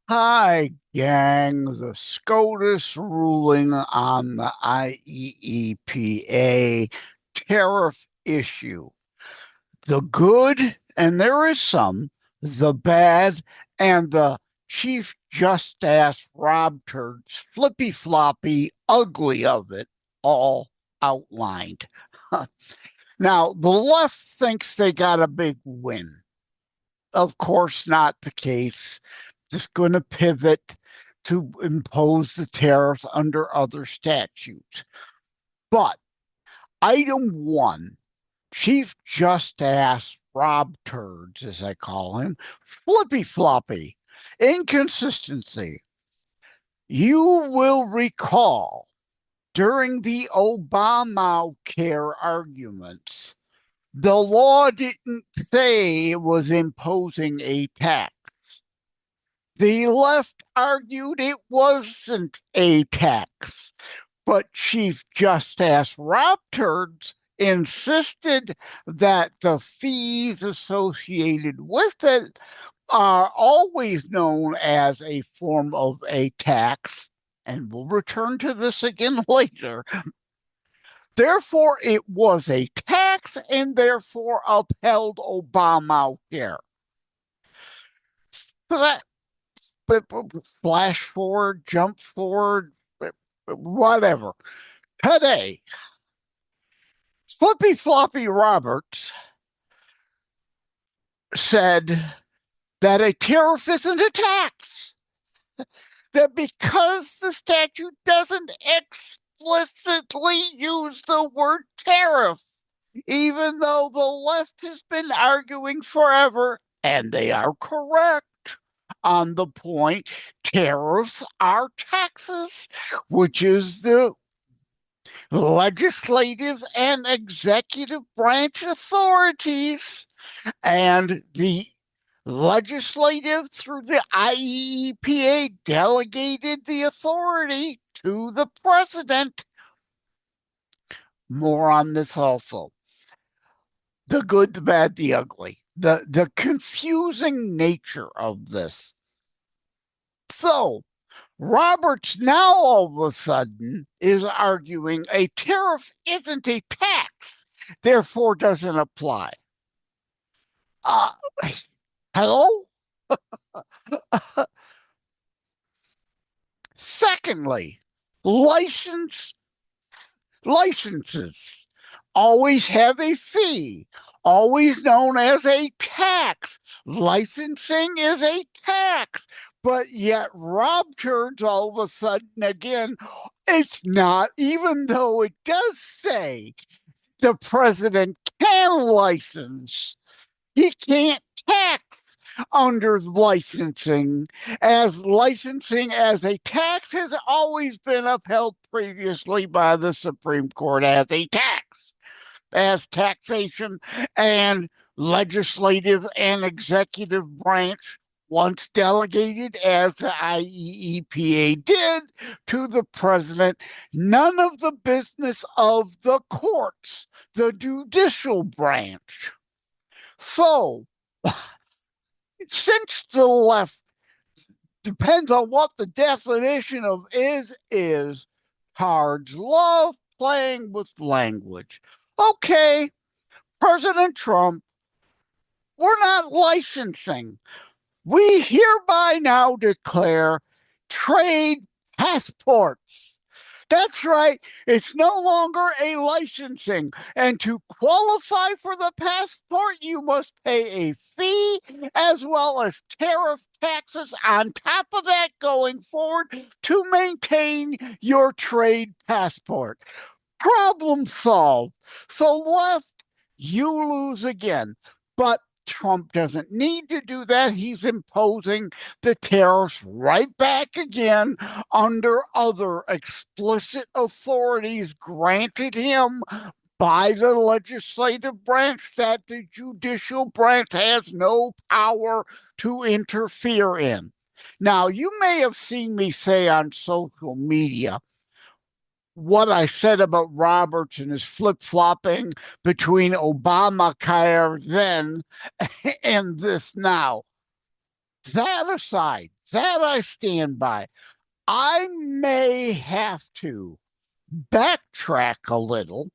Hi, gang. The SCOTUS ruling on the IEEPA tariff issue. The good, and there is some, the bad, and the Chief Justice Rob Turd's flippy floppy ugly of it all outlined. Now, the left thinks they got a big win. Of course, not the case. Just going to pivot to impose the tariffs under other statutes. But item one, Chief Justice Rob Turds, as I call him, flippy floppy, inconsistency. You will recall during the Obamacare arguments, the law didn't say it was imposing a tax. The left argued it wasn't a tax, but Chief Justice Rob Turds insisted that the fees associated with it are always known as a form of a tax, and we'll return to this again later. Therefore, it was a tax and therefore upheld Obamacare. So that flash forward, jump forward, whatever. Today, Flippy Floppy Roberts said that a tariff isn't a tax, that because the statute doesn't explicitly use the word tariff, even though the left has been arguing forever, and they are correct on the point, tariffs are taxes, which is the legislative and executive branch authorities, and the legislative through the IEEPA delegated the authority to the president. More on this also. The good, the bad, the ugly, the confusing nature of this. So, Roberts now all of a sudden is arguing a tariff isn't a tax, therefore doesn't apply. Uh, hello? Secondly, licenses always have a fee, always known as a tax. Licensing is a tax, but yet Rob turns all of a sudden again, it's not, even though it does say the president can license, he can't tax under licensing, as licensing as a tax has always been upheld previously by the Supreme Court as a tax, as taxation and legislative and executive branch once delegated, as the IEEPA did, to the president, none of the business of the courts, the judicial branch. So, since the left depends on what the definition of is, cards love playing with language. Okay, President Trump, we're not licensing. We hereby now declare trade passports. That's right. It's no longer a licensing. And to qualify for the passport, you must pay a fee as well as tariff taxes on top of that going forward to maintain your trade passport. Problem solved. So, left, you lose again. But Trump doesn't need to do that. He's imposing the tariffs right back again under other explicit authorities granted him by the legislative branch that the judicial branch has no power to interfere in. Now, you may have seen me say on social media what I said about Roberts and his flip flopping between Obamacare then and this now. That aside, That I stand by. I may have to backtrack a little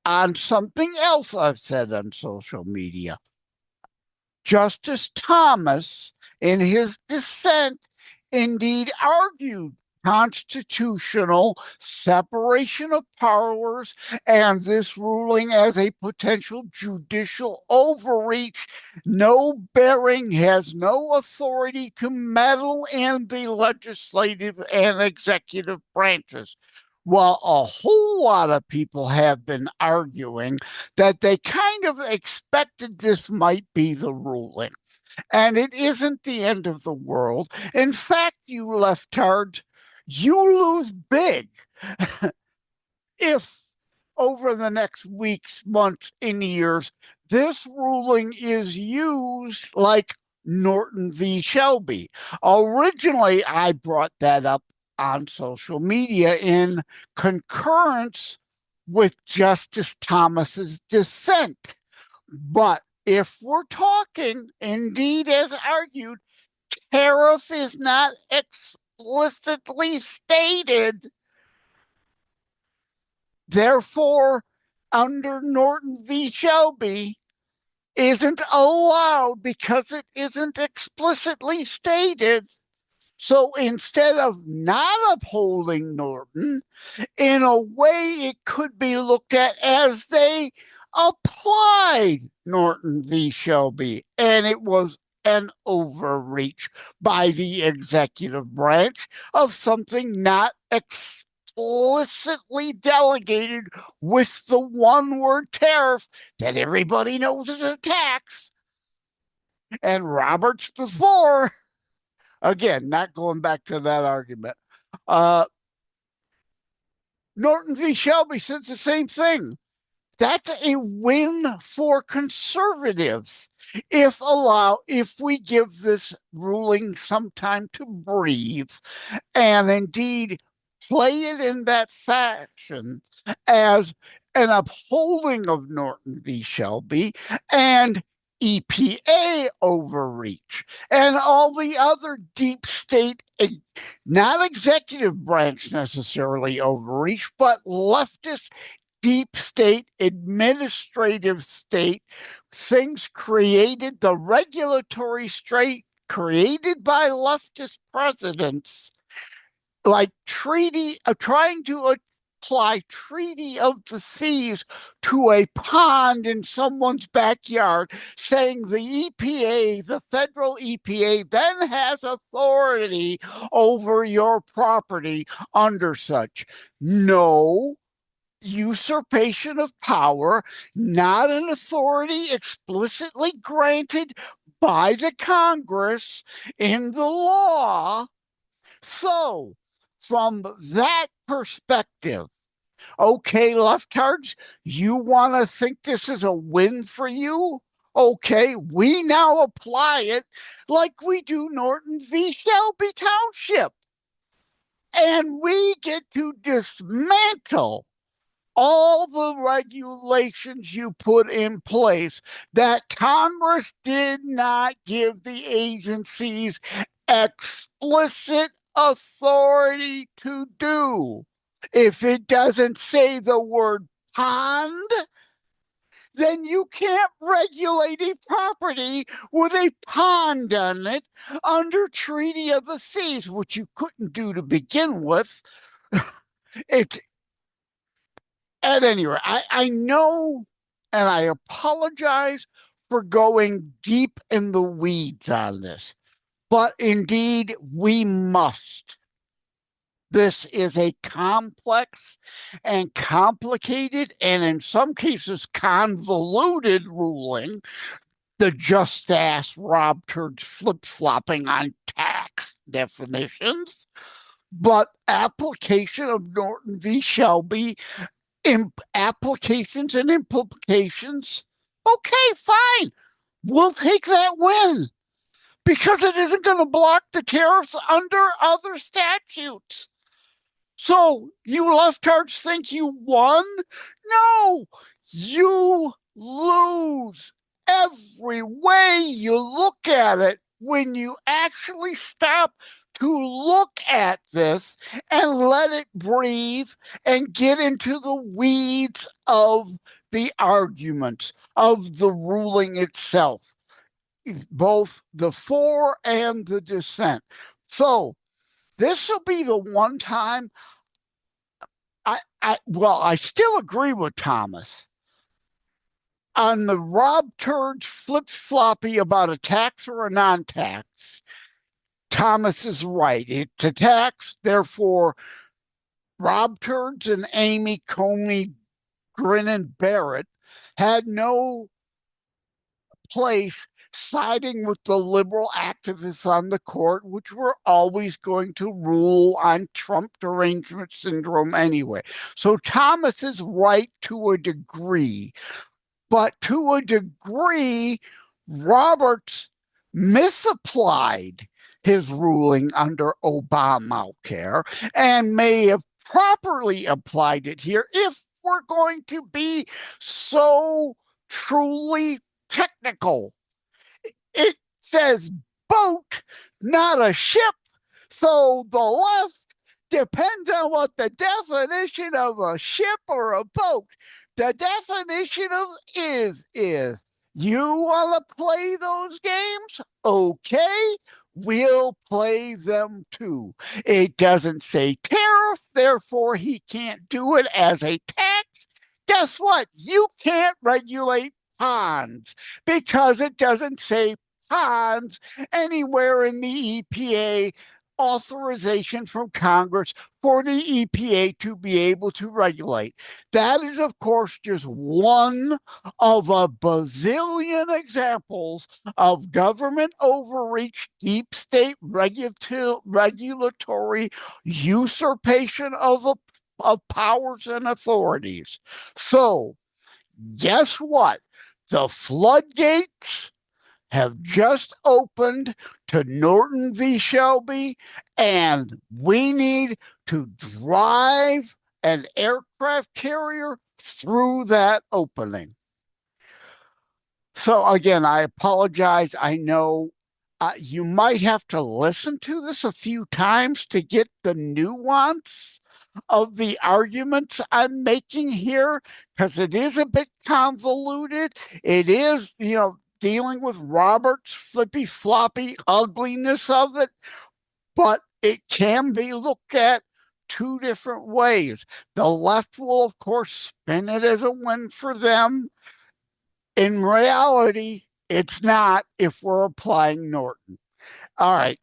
on something else I've said on social media. Justice Thomas, in his dissent, indeed argued constitutional separation of powers and this ruling as a potential judicial overreach. No bearing, has no authority to meddle in the legislative and executive branches. While a whole lot of people have been arguing that they kind of expected this might be the ruling. And it isn't the end of the world. In fact, you leftards, you lose big if over the next weeks, months, and years, this ruling is used like Norton v. Shelby. Originally, I brought that up on social media in concurrence with Justice Thomas's dissent. But if we're talking, indeed, as argued, tariff is not explicitly stated. Therefore, under Norton v. Shelby, isn't allowed because it isn't explicitly stated. So instead of not upholding Norton, in a way, it could be looked at as they applied Norton v. Shelby, and it was an overreach by the executive branch of something not explicitly delegated with the one word tariff that everybody knows is a tax. And Roberts before, again, not going back to that argument, Norton v. Shelby says the same thing. That's a win for conservatives if we give this ruling some time to breathe and indeed play it in that fashion as an upholding of Norton v. Shelby and EPA overreach and all the other deep state, not executive branch necessarily overreach, but leftist deep state, administrative state, things created, the regulatory state created by leftist presidents, like trying to apply Treaty of the Seas to a pond in someone's backyard, saying the EPA, the federal EPA, then has authority over your property under such. No, usurpation of power, not an authority explicitly granted by the Congress in the law. So, from that perspective, okay, leftards, you want to think this is a win for you? Okay, we now apply it like we do Norton v. Shelby Township. And we get to dismantle all the regulations you put in place that Congress did not give the agencies explicit authority to do. If it doesn't say the word pond, then you can't regulate a property with a pond on it under Treaty of the Seas, which you couldn't do to begin with. At any rate, I know, and I apologize for going deep in the weeds on this, but indeed we must. This is a complex and complicated, and in some cases convoluted ruling. The just ass Rob Turd's flip-flopping on tax definitions, but application of Norton v. Shelby, applications and implications, okay, fine. We'll take that win because it isn't going to block the tariffs under other statutes. So you leftards think you won? No, you lose every way you look at it. when you actually stop to look at this and let it breathe and get into the weeds of the arguments of the ruling itself, both the for and the dissent. So this will be the one time I still agree with Thomas on the Rob Turd's flip floppy about a tax or a non-tax. Thomas is right. It's a tax, therefore Rob Turds and Amy Coney Grinning Barrett had no place siding with the liberal activists on the court, which were always going to rule on Trump derangement syndrome anyway. So Thomas is right to a degree, but to a degree, Roberts misapplied his ruling under Obamacare and may have properly applied it here if we're going to be so truly technical. It says boat, not a ship. So the left depends on what the definition of a ship or a boat. The definition of is you want to play those games? Okay, we'll play them too. It doesn't say tariff, therefore he can't do it as a tax. Guess what? You can't regulate ponds because it doesn't say ponds anywhere in the EPA authorization from Congress for the EPA to be able to regulate. That is, of course, just one of a bazillion examples of government overreach, deep state regulatory usurpation of powers and authorities. So, guess what? The floodgates have just opened to Norton v. Shelby, and we need to drive an aircraft carrier through that opening. So again, I apologize. I know you might have to listen to this a few times to get the nuance of the arguments I'm making here, because it is a bit convoluted. It is, dealing with Robert's flippy floppy ugliness of it, but it can be looked at two different ways. The left will, of course, spin it as a win for them. In reality, it's not if we're applying Norton. All right.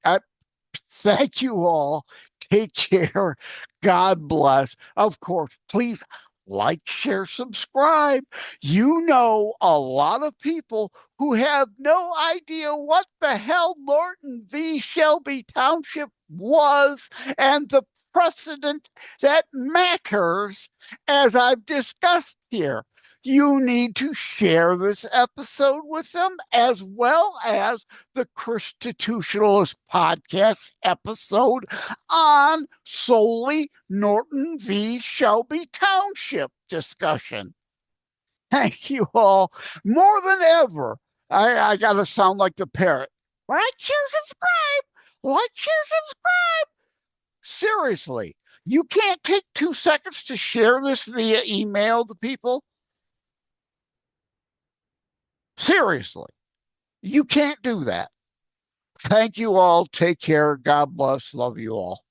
Thank you all. Take care. God bless. Of course, please like, share, subscribe. You know a lot of people who have no idea what the hell Norton v. Shelby Township was and the precedent that matters, as I've discussed here. You need to share this episode with them, as well as the Constitutionalist podcast episode on solely Norton v. Shelby Township discussion. Thank you all. More than ever, I got to sound like the parrot. Like, share, subscribe. Like, share, subscribe. Seriously, you can't take 2 seconds to share this via email to people? Seriously, you can't do that. Thank you all. Take care. God bless. Love you all.